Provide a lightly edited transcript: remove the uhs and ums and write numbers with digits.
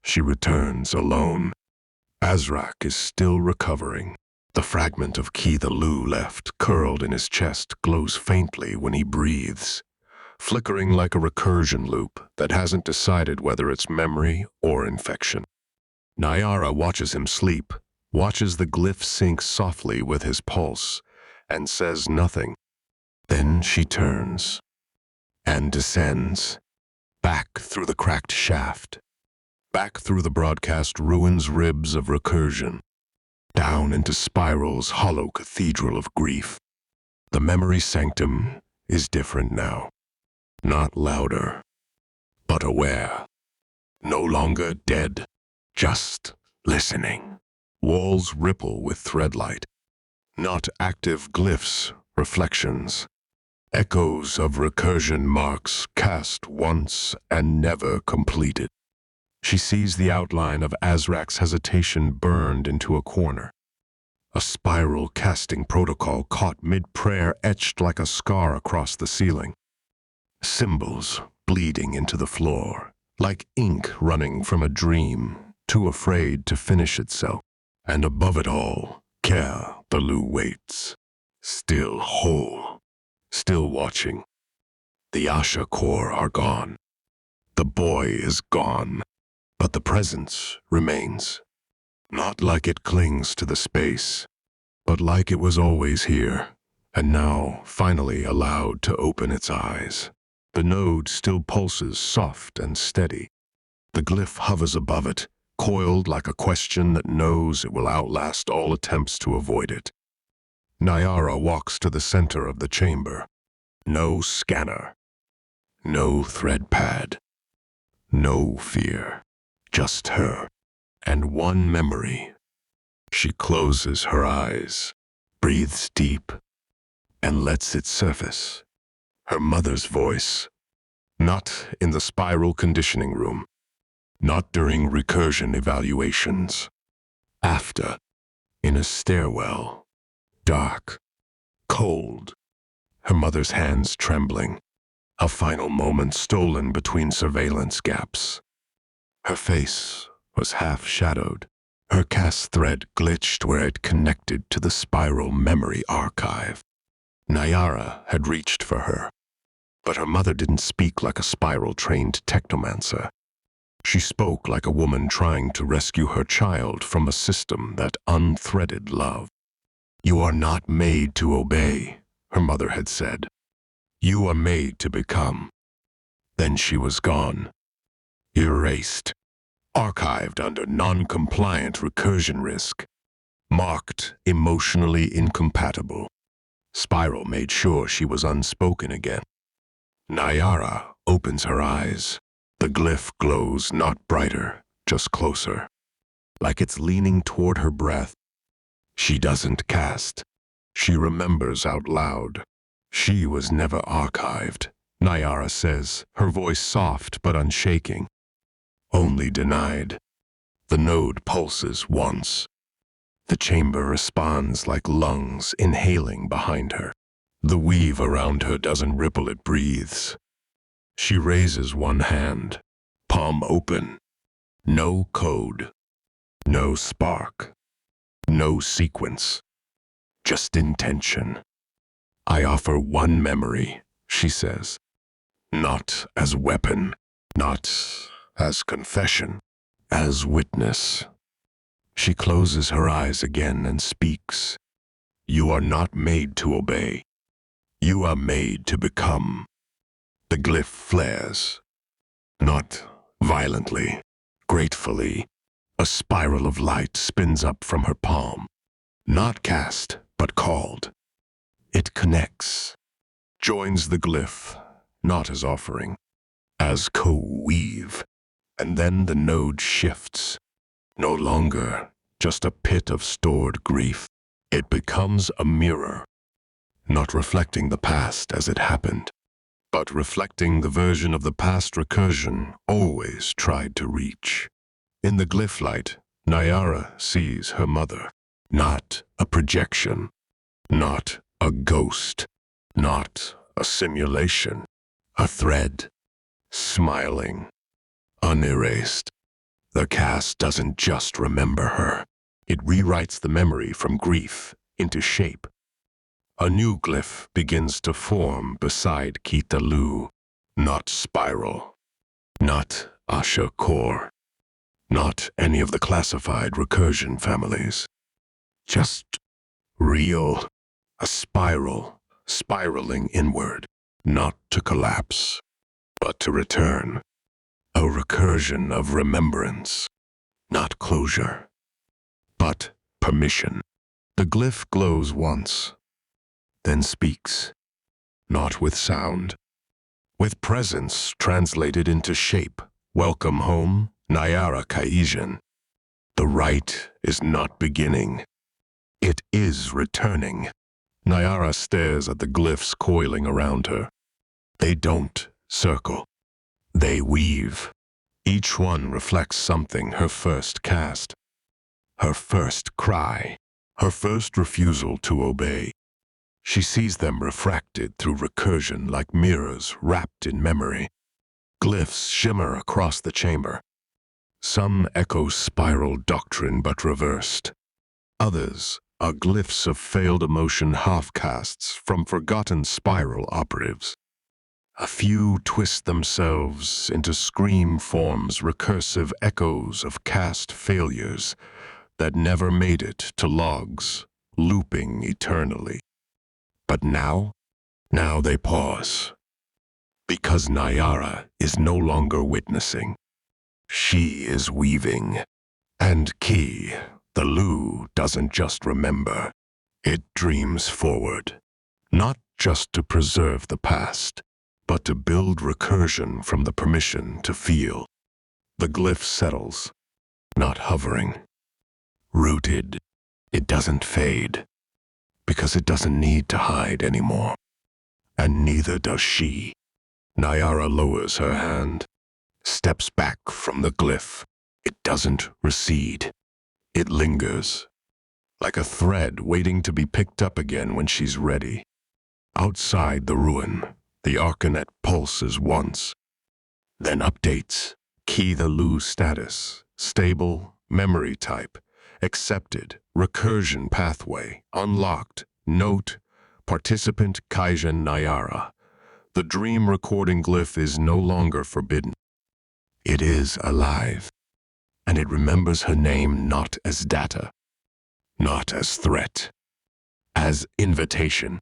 She returns alone. Azrak is still recovering. The fragment of key the Lu left, curled in his chest, glows faintly when he breathes, flickering like a recursion loop that hasn't decided whether it's memory or infection. Naiara watches him sleep, watches the glyph sync softly with his pulse, and says nothing. Then she turns and descends, back through the cracked shaft, back through the broadcast ruins ribs of recursion, down into Spiral's hollow cathedral of grief. The memory sanctum is different now. Not louder, but aware. No longer dead, just listening. Walls ripple with threadlight. Not active glyphs, reflections. Echoes of recursion marks cast once and never completed. She sees the outline of Azrak's hesitation burned into a corner. A spiral casting protocol caught mid-prayer etched like a scar across the ceiling. Symbols bleeding into the floor, like ink running from a dream, too afraid to finish itself. And above it all, Care, the Lu waits, still whole, still watching. The Asha core are gone. The boy is gone, but the presence remains. Not like it clings to the space, but like it was always here, and now finally allowed to open its eyes. The node still pulses soft and steady. The glyph hovers above it, coiled like a question that knows it will outlast all attempts to avoid it. Naiara walks to the center of the chamber. No scanner. No thread pad. No fear. Just her. And one memory. She closes her eyes, breathes deep, and lets it surface. Her mother's voice. Not in the spiral conditioning room. Not during recursion evaluations. After, in a stairwell. Dark. Cold. Her mother's hands trembling. A final moment stolen between surveillance gaps. Her face was half-shadowed. Her cast thread glitched where it connected to the spiral memory archive. Naiara had reached for her. But her mother didn't speak like a spiral-trained technomancer. She spoke like a woman trying to rescue her child from a system that unthreaded love. "You are not made to obey," her mother had said. "You are made to become." Then she was gone. Erased. Archived under non-compliant recursion risk. Marked emotionally incompatible. Spiral made sure she was unspoken again. Naiara opens her eyes. The glyph glows not brighter, just closer. Like it's leaning toward her breath. She doesn't cast. She remembers out loud. She was never archived, Naiara says, her voice soft but unshaking. Only denied. The node pulses once. The chamber responds like lungs inhaling behind her. The weave around her doesn't ripple, it breathes. She raises one hand, palm open. No code. No spark. No sequence. Just intention. "I offer one memory," she says. Not as weapon. Not as confession. As witness. She closes her eyes again and speaks. "You are not made to obey. You are made to become." The glyph flares. Not violently, gratefully. A spiral of light spins up from her palm. Not cast, but called. It connects. Joins the glyph, not as offering, as co-weave. And then the node shifts. No longer just a pit of stored grief. It becomes a mirror. Not reflecting the past as it happened, but reflecting the version of the past recursion always tried to reach. In the glyph light, Naiara sees her mother. Not a projection. Not a ghost. Not a simulation. A thread. Smiling. Unerased. The cast doesn't just remember her. It rewrites the memory from glyph into shape. A new glyph begins to form beside Kita Lu. Not spiral. Not Asha core. Not any of the classified recursion families. Just real. A spiral, spiraling inward. Not to collapse, but to return. A recursion of remembrance. Not closure, but permission. The glyph glows once, then speaks. Not with sound. With presence translated into shape. Welcome home, Naiara Kaijin. The rite is not beginning. It is returning. Naiara stares at the glyphs coiling around her. They don't circle. They weave. Each one reflects something her first cast. Her first cry. Her first refusal to obey. She sees them refracted through recursion like mirrors wrapped in memory. Glyphs shimmer across the chamber. Some echo spiral doctrine but reversed. Others are glyphs of failed emotion half-casts from forgotten spiral operatives. A few twist themselves into scream forms, recursive echoes of cast failures that never made it to logs, looping eternally. But now they pause. Because Naiara is no longer witnessing. She is weaving. And Ki, the Lu, doesn't just remember. It dreams forward. Not just to preserve the past, but to build recursion from the permission to feel. The glyph settles, not hovering. Rooted. It doesn't fade. Because it doesn't need to hide anymore. And neither does she. Naiara lowers her hand, steps back from the glyph. It doesn't recede. It lingers, like a thread waiting to be picked up again when she's ready. Outside the ruin, the Arkanet pulses once, then updates. Key the Lu status, stable, memory type, accepted, recursion pathway, unlocked, note, participant Kaijin Naiara. The dream recording glyph is no longer forbidden. It is alive, and it remembers her name not as data, not as threat, as invitation.